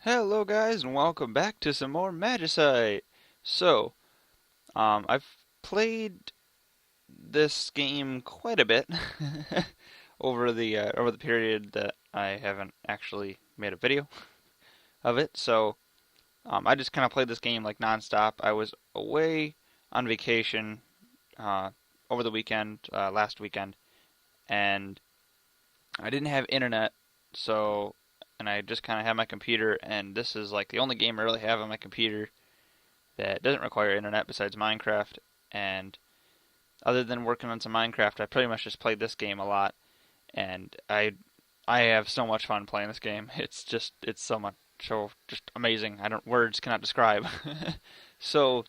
Hello guys and welcome back to some more Magicite. So, I've played this game quite a bit over the period that I haven't actually made a video of it. So, I just kind of played this game like nonstop. I was away on vacation uh, over the weekend, last weekend, and I didn't have internet, so and I just kind of had my computer, and this is like the only game I really have on my computer that doesn't require internet besides Minecraft. And other than working on some Minecraft, I pretty much just played this game a lot, and I have so much fun playing this game. It's so much so just amazing. I don't words cannot describe. So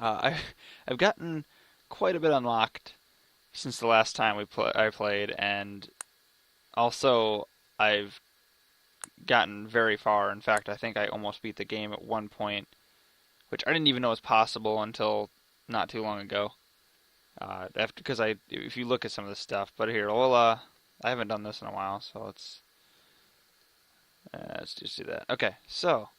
I've gotten quite a bit unlocked since the last time I played, and also I've gotten very far. In fact, I think I almost beat the game at one point, which I didn't even know was possible until not too long ago. After because if you look at some of this stuff, but here, well, I haven't done this in a while, so let's just do that. Okay, so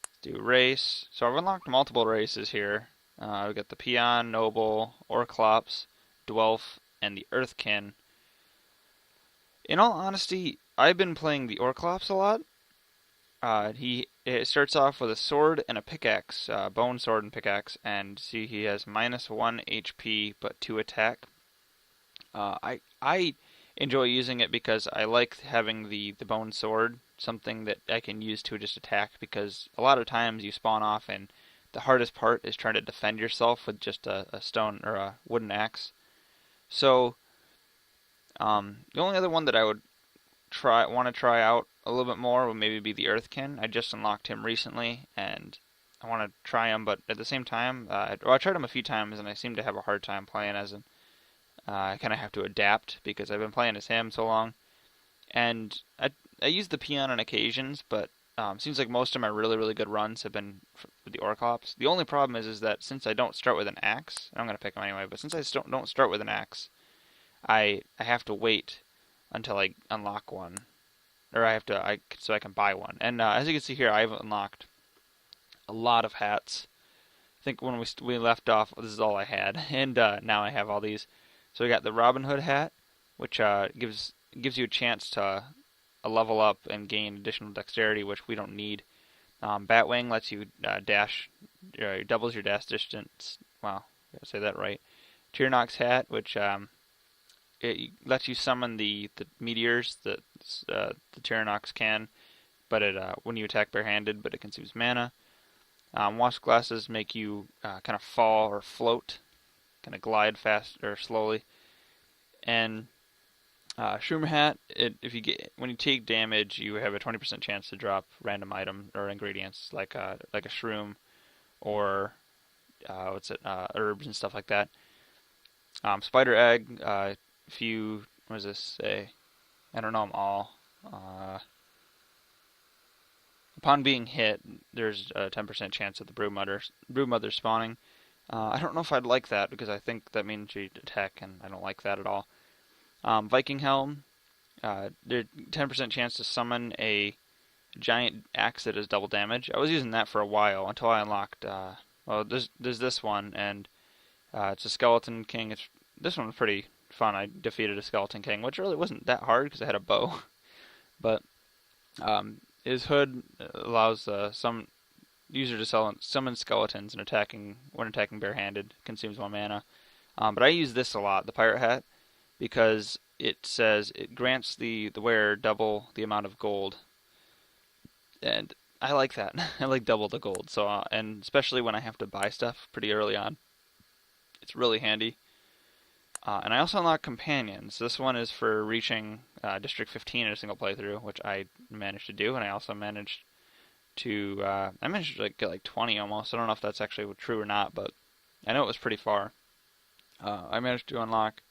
let's do race. So I've unlocked multiple races here. We've got the Peon, Noble, Orclops, Dwelf, and the Earthkin. In all honesty, I've been playing the Orclops a lot. It starts off with a sword and a pickaxe, bone sword and pickaxe, and see he has -1 HP but 2 attack. I enjoy using it because I like having the bone sword, something that I can use to just attack. Because a lot of times you spawn off and the hardest part is trying to defend yourself with just a stone or a wooden axe. So the only other one that I would want to try out a little bit more would maybe be the Earthkin. I just unlocked him recently, and I want to try him, but at the same time, I tried him a few times, and I seem to have a hard time playing as him. I kind of have to adapt because I've been playing as him so long, and I use the Peon on occasions, but seems like most of my really good runs have been with the Orclops. The only problem is that since I don't start with an axe, I'm gonna pick him anyway, but since I don't start with an axe, I have to wait until I unlock one, or so I can buy one. And as you can see here, I've unlocked a lot of hats. I think when we left off, this is all I had, and now I have all these. So we got the Robin Hood hat, which gives you a chance to level up and gain additional dexterity, which we don't need. Batwing lets you dash, doubles your dash distance. Wow, I gotta say that right. Tyrnox hat, which it lets you summon the meteors that the Tyranox can, but it when you attack barehanded, but it consumes mana. Wasp glasses make you kind of fall or float, kind of glide fast or slowly. And Shroom hat, when you take damage, you have a 20% chance to drop random item or ingredients like a shroom or herbs and stuff like that. Spider egg, if you what does this say? I don't know them all. Upon being hit, there's a 10% chance of the broodmother spawning. I don't know if I'd like that because I think that means you attack, and I don't like that at all. Viking helm, there's 10% chance to summon a giant axe that does double damage. I was using that for a while until I unlocked. There's this one, and it's a skeleton king. This one's pretty fun. I defeated a skeleton king, which really wasn't that hard because I had a bow. But his hood allows some user to summon skeletons when attacking barehanded. Consumes 1 mana. But I use this a lot, the pirate hat, because it says it grants the wearer double the amount of gold, and I like that. I like double the gold. So and especially when I have to buy stuff pretty early on, it's really handy. And I also unlock companions. This one is for reaching District 15 in a single playthrough, which I managed to do, and I also managed to get like 20 almost. I don't know if that's actually true or not, but I know it was pretty far. I managed to unlock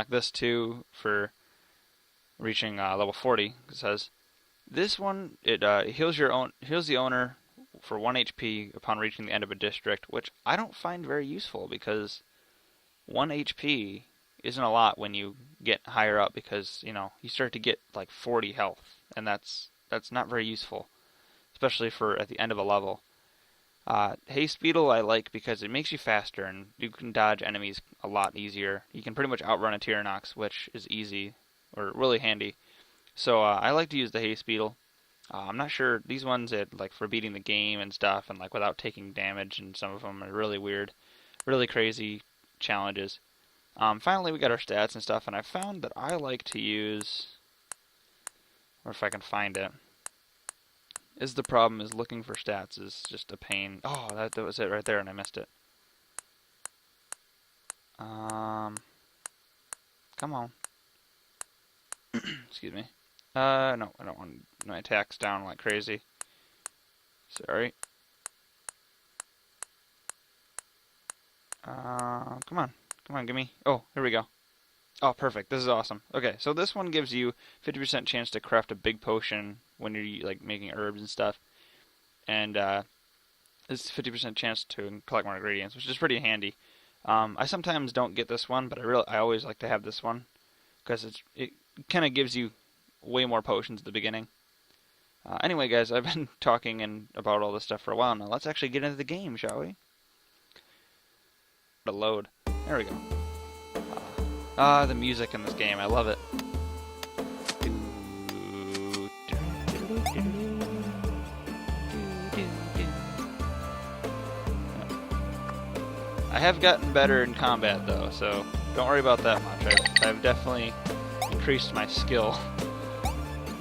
this too for reaching level 40. It says this one it heals the owner for 1 HP upon reaching the end of a district, which I don't find very useful because 1 HP isn't a lot when you get higher up because you start to get like 40 health, and that's that's not very useful, especially for at the end of a level. Haste Beetle I like because it makes you faster and you can dodge enemies a lot easier. You can pretty much outrun a Tyrannox, which is easy or really handy. So I like to use the Haste Beetle. I'm not sure, these ones like for beating the game and stuff and like without taking damage, and some of them are really weird, really crazy challenges. Finally we got our stats and stuff, and I found that I like to use, or if I can find it, is the problem is looking for stats is just a pain. Oh, that was it right there, and I missed it. Come on. Excuse me. No, I don't want my attacks down like crazy. Sorry. Come on. Come on, give me. Oh, here we go. Oh, perfect. This is awesome. Okay, so this one gives you 50% chance to craft a big potion when you're like making herbs and stuff. And this 50% chance to collect more ingredients, which is pretty handy. I sometimes don't get this one, but I always like to have this one because it kind of gives you way more potions at the beginning. Anyway, guys, I've been talking about all this stuff for a while now. Let's actually get into the game, shall we? To load. There we go. The music in this game, I love it. I have gotten better in combat though, so don't worry about that much. I've definitely increased my skill,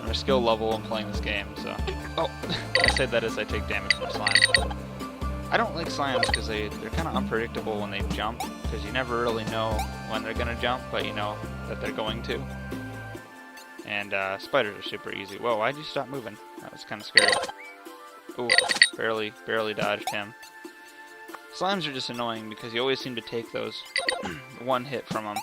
my skill level in playing this game. So, oh, I say that as I take damage from slime. I don't like slimes because they're kind of unpredictable when they jump, because you never really know when they're gonna jump, but you know that they're going to. And spiders are super easy. Whoa, why'd you stop moving? That was kind of scary. Ooh, barely dodged him. Slimes are just annoying because you always seem to take those one hit from them.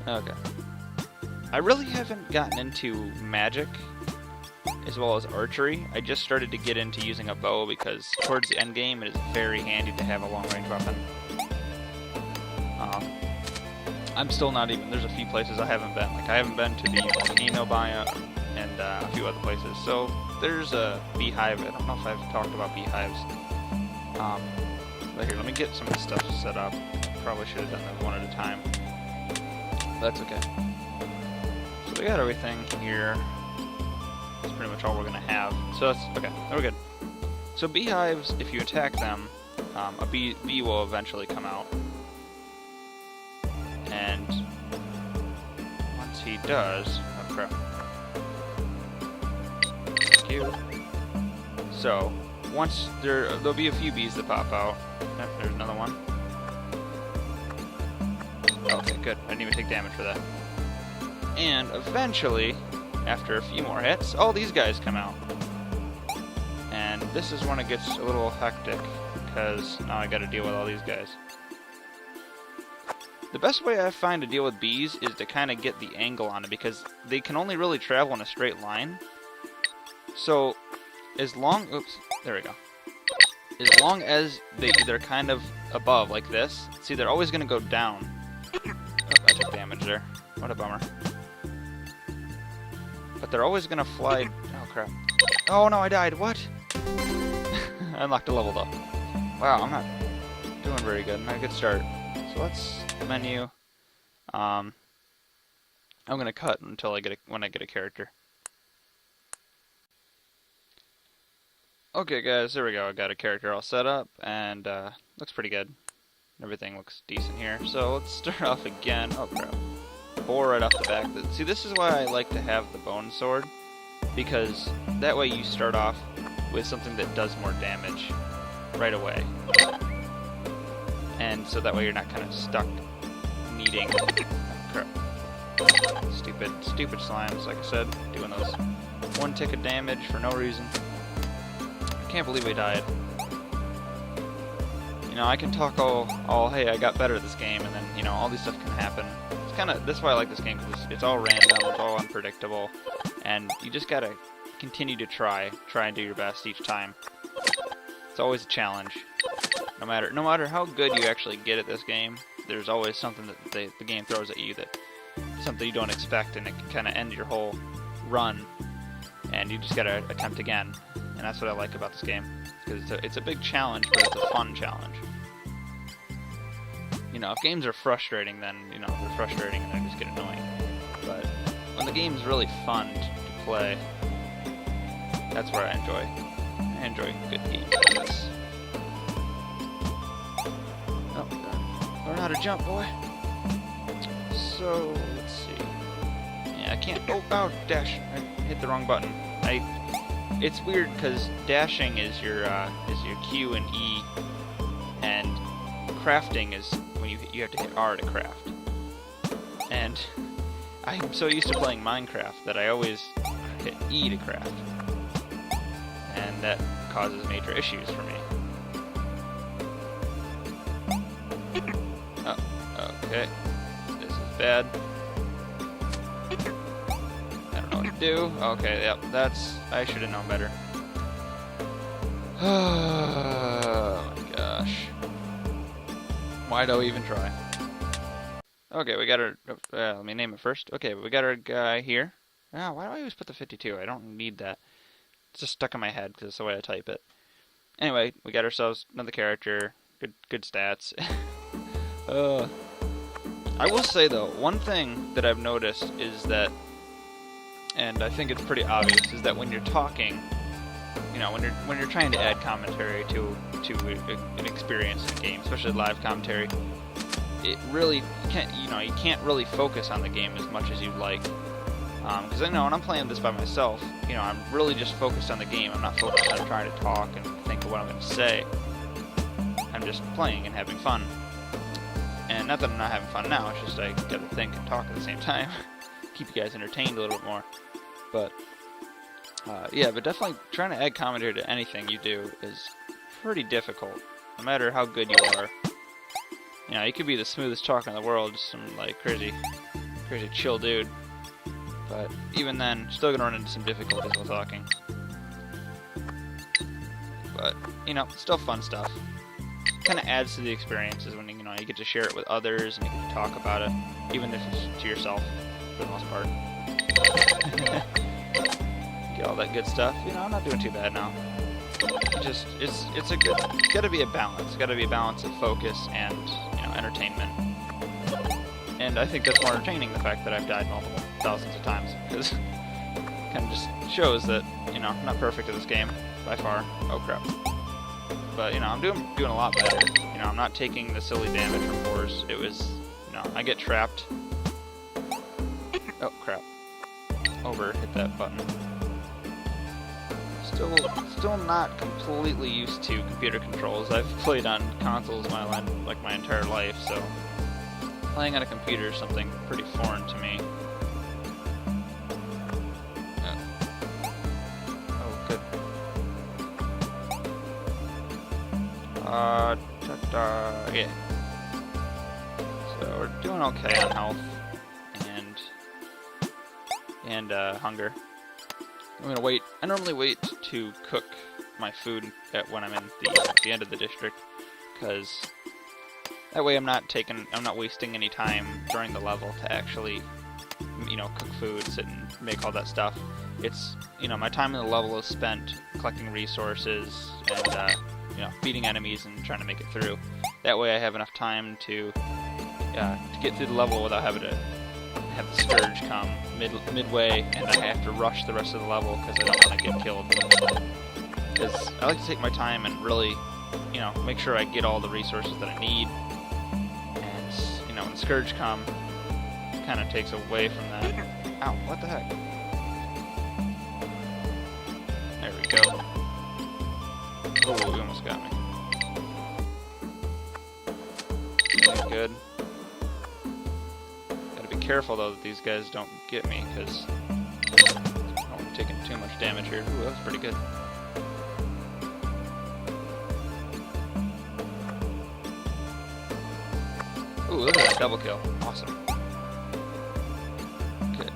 And okay. I really haven't gotten into magic as well as archery. I just started to get into using a bow because towards the end game it is very handy to have a long range weapon. I'm still not even, there's a few places I haven't been. Like I haven't been to the volcano biome and a few other places. So there's a beehive. I don't know if I've talked about beehives. But here, let me get some of this stuff set up. Probably should have done that one at a time. But that's okay. So we got everything here. That's pretty much all we're gonna have. So that's okay. We're good. So beehives, if you attack them, a bee will eventually come out. And once he does, oh crap. Thank you. So once there'll be a few bees that pop out. Oh, there's another one. Okay, good. I didn't even take damage for that. And eventually, after a few more hits, all these guys come out. And this is when it gets a little hectic, because now I gotta deal with all these guys. The best way I find to deal with bees is to kind of get the angle on it, because they can only really travel in a straight line. So, as long... Oops, there we go. As long as they're kind of above, like this, see, they're always going to go down. Oh, I took damage there. What a bummer. But they're always going to fly... Oh, crap. Oh, no, I died. What? I unlocked a level, though. Wow, I'm not doing very good. Not a good start. So let's menu. I'm gonna cut until when I get a character. Okay, guys, there we go. I got a character all set up, and looks pretty good. Everything looks decent here. So let's start off again. Oh crap! 4 right off the back. See, this is why I like to have the bone sword, because that way you start off with something that does more damage right away. And so that way you're not kind of stuck needing... Oh, crap. Stupid slimes, like I said, doing those 1 tick of damage for no reason. I can't believe we died. You know, I can talk all hey, I got better at this game, and then, you know, all these stuff can happen. It's kind of, that's why I like this game, because it's all random, it's all unpredictable, and you just gotta continue to try and do your best each time. It's always a challenge. No matter how good you actually get at this game, there's always something that the game throws at you, that something you don't expect, and it can kind of end your whole run, and you just gotta attempt again. And that's what I like about this game, because it's a big challenge, but it's a fun challenge. You know, if games are frustrating, then, you know, they're frustrating and they just get annoying. But when the game's really fun to play, that's where I enjoy good games like this. Oh, God. Learn how to jump, boy. So, let's see. Yeah, I can't... Oh, dash. I hit the wrong button. It's weird, because dashing is your Q and E, and crafting is when you have to hit R to craft. And I'm so used to playing Minecraft that I always hit E to craft. And that causes major issues for me. Oh, okay. This is bad. I don't know what to do. Okay, yep, I should have known better. Oh my gosh. Why do I even try? Okay, we got our... let me name it first. Okay, we got our guy here. Ah, why do I always put the 52? I don't need that. It's just stuck in my head because it's the way I type it. Anyway, we got ourselves another character. Good stats. I will say though, one thing that I've noticed is that, and I think it's pretty obvious, is that when you're talking, you know, when you're trying to add commentary to an experience in a game, especially live commentary, it really you can't really focus on the game as much as you'd like. Because I know when I'm playing this by myself, you know, I'm really just focused on the game. I'm not focused on trying to talk and think of what I'm going to say. I'm just playing and having fun. And not that I'm not having fun now, it's just I got to think and talk at the same time. Keep you guys entertained a little bit more. But, yeah, but definitely trying to add commentary to anything you do is pretty difficult, no matter how good you are. You know, you could be the smoothest talker in the world, just some, like, crazy chill dude. But even then, still gonna run into some difficulties while talking. But, you know, still fun stuff. Kind of adds to the experiences when, you know, you get to share it with others and you get to talk about it, even if it's to yourself, for the most part. Get all that good stuff. You know, I'm not doing too bad now. It's gotta be a balance. It's gotta be a balance of focus and, you know, entertainment. And I think that's more entertaining, the fact that I've died multiple thousands of times, because it kind of just shows that, you know, I'm not perfect at this game, by far. Oh crap. But, you know, I'm doing a lot better. You know, I'm not taking the silly damage from boars. It was, you know, I get trapped. Oh crap. Hit that button. Still not completely used to computer controls. I've played on consoles my entire life, so playing on a computer is something pretty foreign to me. Oh, good. Yeah. So we're doing okay on health and hunger. I'm gonna wait. I normally wait to cook my food when I'm in the end of the district, because that way I'm not wasting any time during the level to actually, you know, cook food, sit and make all that stuff. It's, you know, my time in the level is spent collecting resources and, you know, beating enemies and trying to make it through. That way I have enough time to get through the level without having to have the Scourge come midway, and I have to rush the rest of the level because I don't want to get killed. Because I like to take my time and really, you know, make sure I get all the resources that I need. And, you know, when the Scourge come, it kind of takes away from that. Ow, what the heck? There we go. Oh, he almost got me. Really good. Careful though that these guys don't get me, because I don't want to take too much damage here. Ooh, that was pretty good. Ooh, look at that double kill. Awesome. Okay.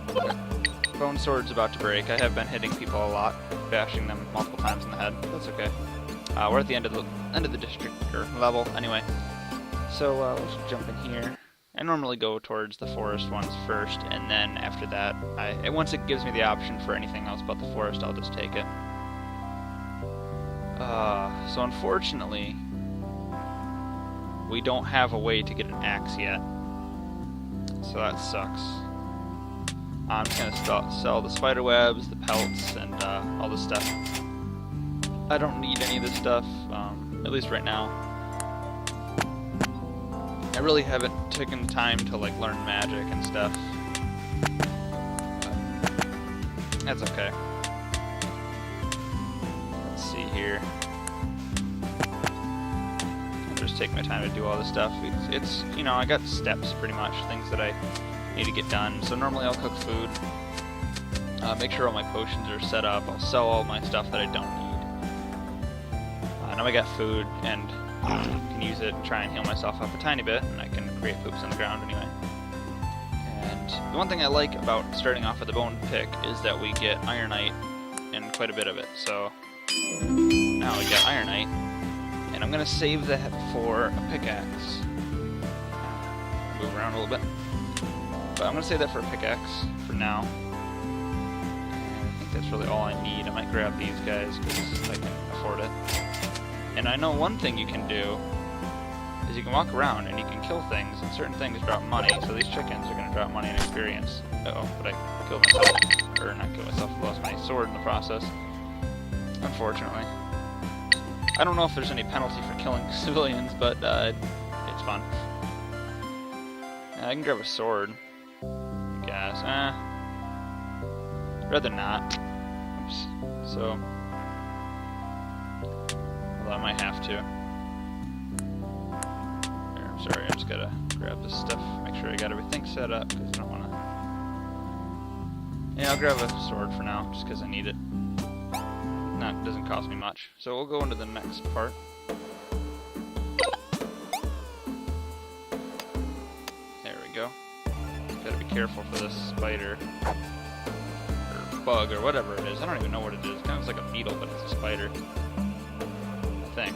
Bone Sword's about to break. I have been hitting people a lot, bashing them multiple times in the head. That's okay. We're at the end of the district or level anyway. So let's jump in here. I normally go towards the forest ones first, and then after that, once it gives me the option for anything else about the forest, I'll just take it. So unfortunately, we don't have a way to get an axe yet. So that sucks. I'm just gonna sell the spider webs, the pelts, and all this stuff. I don't need any of this stuff, at least right now. I really haven't taken the time to like learn magic and stuff. But that's okay. Let's see here. I'll just take my time to do all this stuff. It's you know, I got steps pretty much, things that I need to get done. So normally I'll cook food, make sure all my potions are set up. I'll sell all my stuff that I don't need. Now I got food and can use it to try and heal myself up a tiny bit, and I can create poops on the ground anyway. And the one thing I like about starting off with a bone pick is that we get ironite and quite a bit of it. So now we got ironite, and I'm gonna save that for a pickaxe. Move around a little bit, but I'm gonna save that for a pickaxe for now. And I think that's really all I need. I might grab these guys because I can afford it. And I know one thing you can do is you can walk around and you can kill things, and certain things drop money, so these chickens are going to drop money and experience. Uh-oh, but I killed myself. Or not killed myself, I lost my sword in the process. Unfortunately. I don't know if there's any penalty for killing civilians, but it's fun. I can grab a sword, I guess. Rather not. Oops. So... I might have to. Here, I'm sorry, I just gotta grab this stuff, make sure I got everything set up, because I don't want to... Yeah, I'll grab a sword for now, just because I need it. That doesn't cost me much. So we'll go into the next part. There we go. Gotta be careful for this spider. Or bug, or whatever it is. I don't even know what it is. It kind of looks like a beetle, but it's a spider. Think.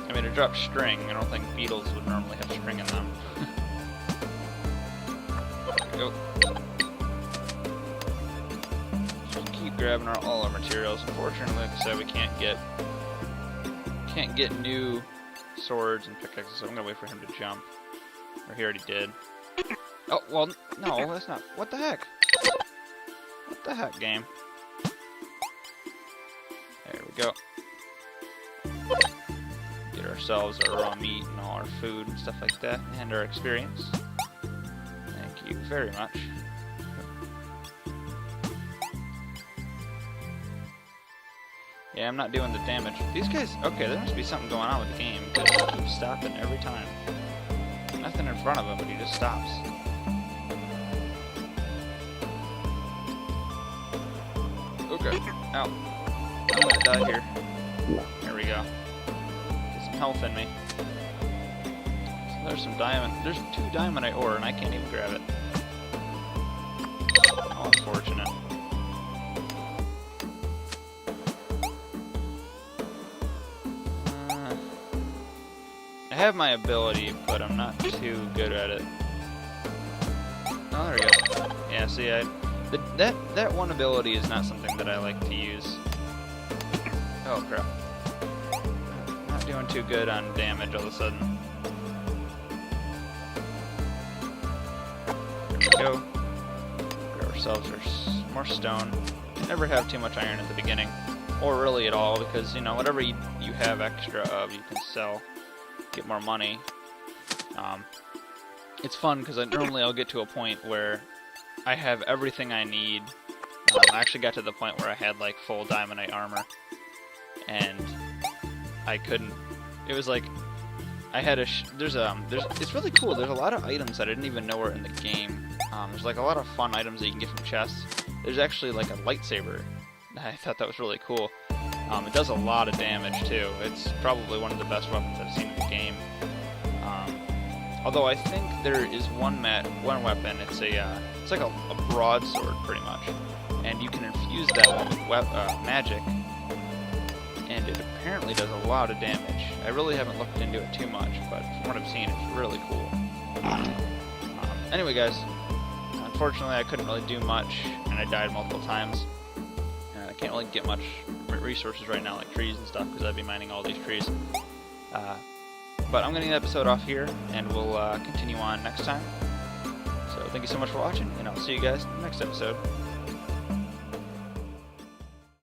I mean, it drops string. I don't think beetles would normally have string in them. There we go. Just keep grabbing all our materials. Unfortunately, like I said, we can't get new swords and pickaxes, so I'm gonna wait for him to jump. Or he already did. Oh, well, no, that's not. What the heck? What the heck, game? There we go. Get ourselves our raw meat and all our food and stuff like that, and our experience. Thank you very much. Yeah, I'm not doing the damage. These guys, okay, there must be something going on with the game, because he keeps stopping every time. Nothing in front of him, but he just stops. Okay, ow. I'm gonna die here. There we go. Get some health in me. So there's some diamond. There's 2 diamondite ore, and I can't even grab it. How unfortunate. I have my ability, but I'm not too good at it. Oh, there we go. Yeah, see, that one ability is not something that I like to use. Oh crap. Not doing too good on damage all of a sudden. There we go. Grab ourselves more stone. Never have too much iron at the beginning. Or really at all, because, you know, whatever you have extra of, you can sell. Get more money. It's fun, because normally I'll get to a point where I have everything I need. I actually got to the point where I had, like, full diamondite armor. And I couldn't. It was like I had it's really cool. There's a lot of items that I didn't even know were in the game. There's like a lot of fun items that you can get from chests. There's actually like a lightsaber. I thought that was really cool. It does a lot of damage too. It's probably one of the best weapons I've seen in the game. Although I think there is one weapon. It's like a broadsword pretty much, and you can infuse that with magic. and it apparently does a lot of damage. I really haven't looked into it too much, but from what I've seen, it's really cool. Anyway, guys, unfortunately I couldn't really do much, and I died multiple times. I can't really get much resources right now, like trees and stuff, because I'd be mining all these trees. But I'm going to end the episode off here, and we'll continue on next time. So thank you so much for watching, and I'll see you guys in the next episode.